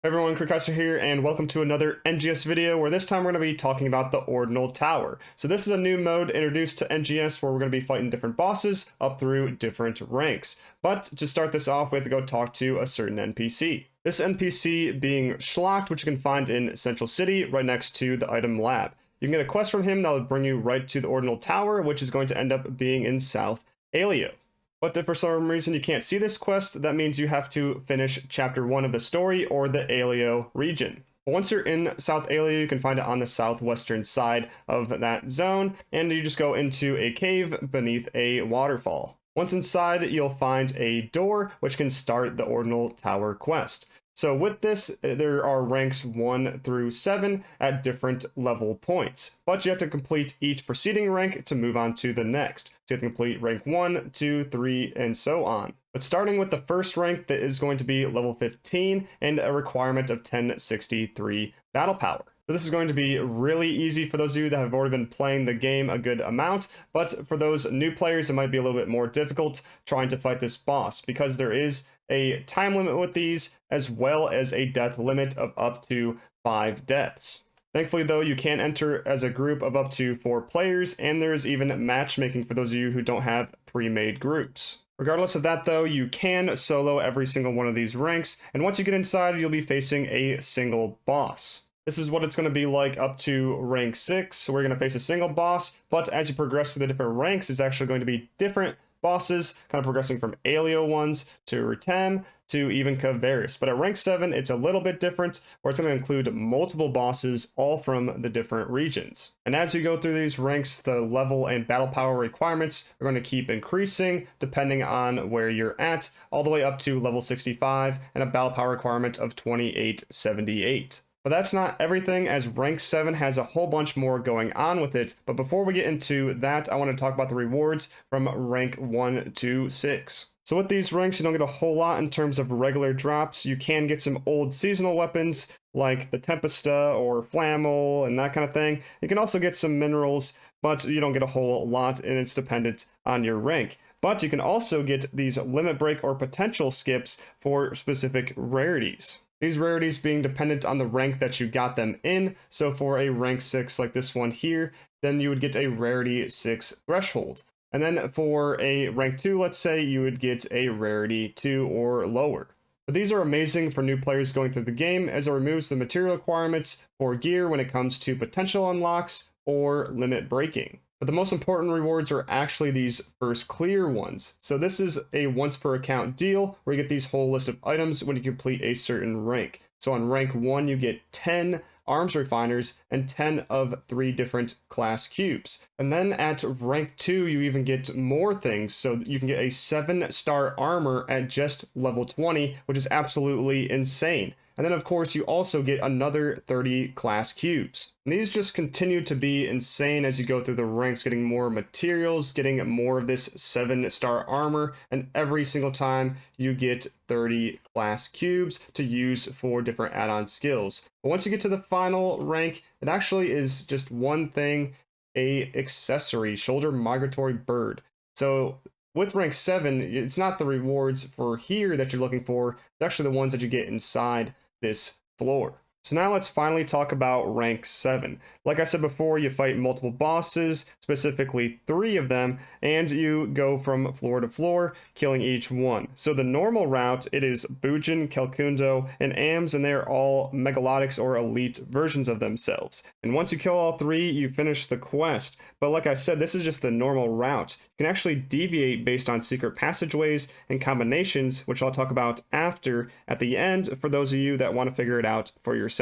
Hey everyone, Krikester here, and welcome to another NGS video where this time we're going to be talking about the Ordinal Tower. So this is a new mode introduced to NGS where we're going to be fighting different bosses up through different ranks. But to start this off, we have to go talk to a certain NPC. This NPC being Schlocked, which you can find in Central City right next to the item lab. You can get a quest from him that will bring you right to the Ordinal Tower, which is going to end up being in South Alio. But if for some reason you can't see this quest, that means you have to finish chapter 1 of the story or the Alio region. Once you're in South Alio, you can find it on the southwestern side of that zone, and you just go into a cave beneath a waterfall. Once inside, you'll find a door which can start the Ordinal Tower quest. So with this, there are ranks 1 through 7 at different level points, but you have to complete each preceding rank to move on to the next. So you have to complete rank 1, 2, 3, and so on. But starting with the first rank, that is going to be level 15 and a requirement of 1063 battle power. So this is going to be really easy for those of you that have already been playing the game a good amount, but for those new players, it might be a little bit more difficult trying to fight this boss because there is a time limit with these, as well as a death limit of up to 5 deaths. Thankfully, though, you can enter as a group of up to 4 players, and there's even matchmaking for those of you who don't have pre-made groups. Regardless of that, though, you can solo every single one of these ranks, and once you get inside, you'll be facing a single boss. This is what it's going to be like up to rank 6, so we're going to face a single boss, but as you progress through the different ranks, it's actually going to be different bosses, kind of progressing from Alio ones to Rutem to even Caveris. But at rank 7, it's a little bit different, where it's going to include multiple bosses, all from the different regions. And as you go through these ranks, the level and battle power requirements are going to keep increasing, depending on where you're at, all the way up to level 65, and a battle power requirement of 2878. But that's not everything, as rank 7 has a whole bunch more going on with it. But before we get into that, I want to talk about the rewards from rank 1 to 6. So with these ranks, you don't get a whole lot in terms of regular drops. You can get some old seasonal weapons like the Tempesta or Flammel and that kind of thing. You can also get some minerals, but you don't get a whole lot, and it's dependent on your rank. But you can also get these limit break or potential skips for specific rarities. These rarities being dependent on the rank that you got them in. So for a rank 6 like this one here, then you would get a rarity 6 threshold. And then for a rank 2, let's say, you would get a rarity 2 or lower. But these are amazing for new players going through the game, as it removes the material requirements for gear when it comes to potential unlocks or limit breaking. But the most important rewards are actually these first clear ones. So this is a once per account deal where you get these whole list of items when you complete a certain rank. So on rank 1, you get 10 arms refiners and 10 of 3 different class cubes. And then at rank 2, you even get more things. So you can get a 7-star armor at just level 20, which is absolutely insane. And then, of course, you also get another 30 class cubes. And these just continue to be insane as you go through the ranks, getting more materials, getting more of this 7-star armor, and every single time you get 30 class cubes to use for different add-on skills. But once you get to the final rank, it actually is just one thing, a accessory, shoulder migratory bird. So with rank 7, it's not the rewards for here that you're looking for, it's actually the ones that you get inside this floor. So now let's finally talk about rank 7. Like I said before, you fight multiple bosses, specifically 3 of them, and you go from floor to floor, killing each one. So the normal route, it is Bujin, Kelkundo, and Ams, and they're all megalotics or elite versions of themselves. And once you kill all 3, you finish the quest. But like I said, this is just the normal route. You can actually deviate based on secret passageways and combinations, which I'll talk about after at the end for those of you that want to figure it out for yourself.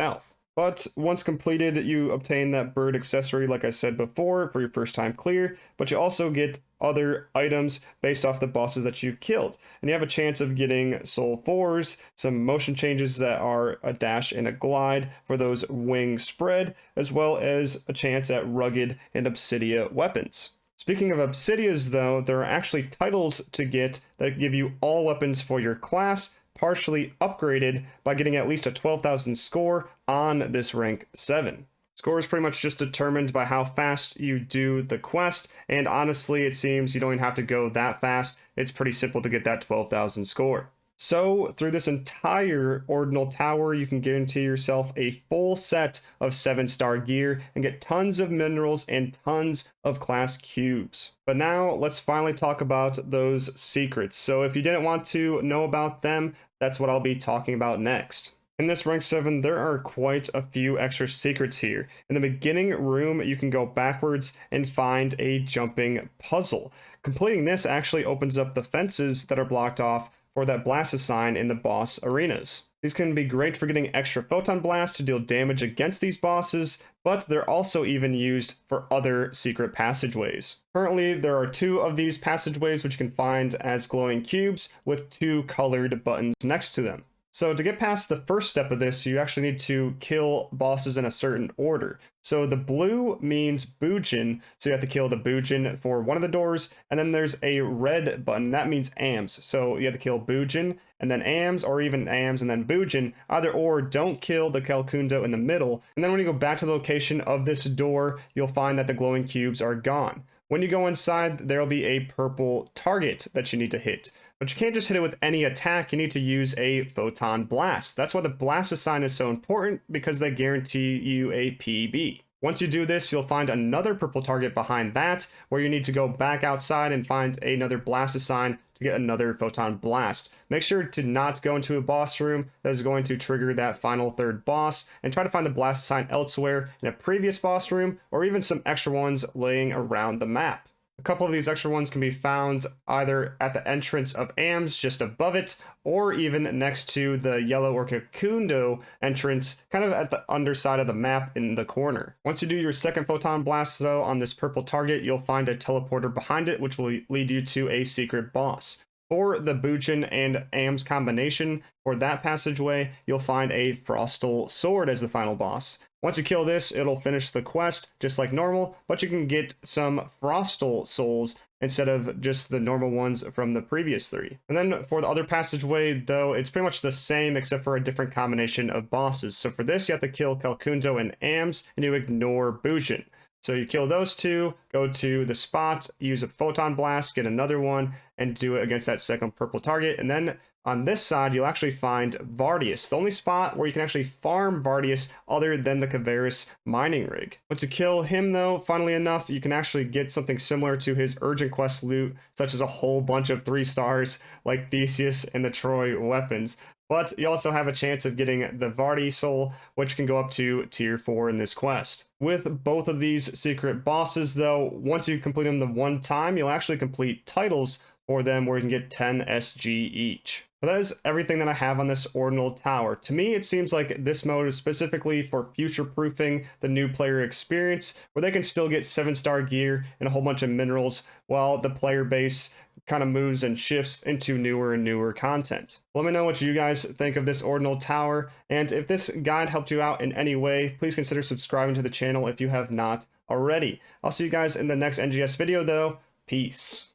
But once completed, you obtain that bird accessory like I said before for your first time clear, but you also get other items based off the bosses that you've killed. And you have a chance of getting soul 4s, some motion changes that are a dash and a glide for those wing spread, as well as a chance at rugged and obsidia weapons. Speaking of obsidias, though, there are actually titles to get that give you all weapons for your class, partially upgraded by getting at least a 12,000 score on this rank 7. Score is pretty much just determined by how fast you do the quest, and honestly, it seems you don't even have to go that fast. It's pretty simple to get that 12,000 score. So through this entire Ordinal Tower, you can guarantee yourself a full set of 7-star gear and get tons of minerals and tons of class cubes. But now let's finally talk about those secrets. So if you didn't want to know about them, that's what I'll be talking about next. In this rank 7, there are quite a few extra secrets here. In the beginning room, you can go backwards and find a jumping puzzle. Completing this actually opens up the fences that are blocked off for that blast sign in the boss arenas. These can be great for getting extra photon blasts to deal damage against these bosses, but they're also even used for other secret passageways. Currently, there are 2 of these passageways which you can find as glowing cubes with 2 colored buttons next to them. So to get past the first step of this, you actually need to kill bosses in a certain order. So the blue means Boojin, so you have to kill the Boojin for one of the doors, and then there's a red button, that means Ams. So you have to kill Boojin, and then Ams, or even Ams and then Boojin, either or, don't kill the Calcundo in the middle. And then when you go back to the location of this door, you'll find that the glowing cubes are gone. When you go inside, there'll be a purple target that you need to hit. But you can't just hit it with any attack, you need to use a photon blast. That's why the blast sign is so important, because they guarantee you a PB. Once you do this, you'll find another purple target behind that, where you need to go back outside and find another blast sign to get another photon blast. Make sure to not go into a boss room that is going to trigger that final 3rd boss, and try to find the blast sign elsewhere in a previous boss room, or even some extra ones laying around the map. A couple of these extra ones can be found either at the entrance of Ams just above it, or even next to the yellow or Calcundo entrance, kind of at the underside of the map in the corner. Once you do your 2nd photon blast though on this purple target, you'll find a teleporter behind it, which will lead you to a secret boss. For the Boojin and Ams combination, for that passageway, you'll find a Frostal Sword as the final boss. Once you kill this, it'll finish the quest just like normal, but you can get some Frostal Souls instead of just the normal ones from the previous 3. And then for the other passageway, though, it's pretty much the same except for a different combination of bosses. So for this, you have to kill Calcundo and Ams, and you ignore Boojin. So you kill those 2, go to the spot, use a photon blast, get another one, and do it against that 2nd purple target. And then on this side, you'll actually find Vardius, the only spot where you can actually farm Vardius other than the Caveris mining rig. Once you kill him though, funnily enough, you can actually get something similar to his urgent quest loot, such as a whole bunch of 3 stars like Theseus and the Troy weapons. But you also have a chance of getting the Vardy Soul, which can go up to tier 4 in this quest. With both of these secret bosses though, once you complete them the one time, you'll actually complete titles for them where you can get 10 SG each. So that is everything that I have on this Ordinal Tower. To me, it seems like this mode is specifically for future-proofing the new player experience, where they can still get 7-star gear and a whole bunch of minerals, while the player base kind of moves and shifts into newer and newer content. Let me know what you guys think of this Ordinal Tower, and if this guide helped you out in any way, please consider subscribing to the channel if you have not already. I'll see you guys in the next NGS video though. Peace.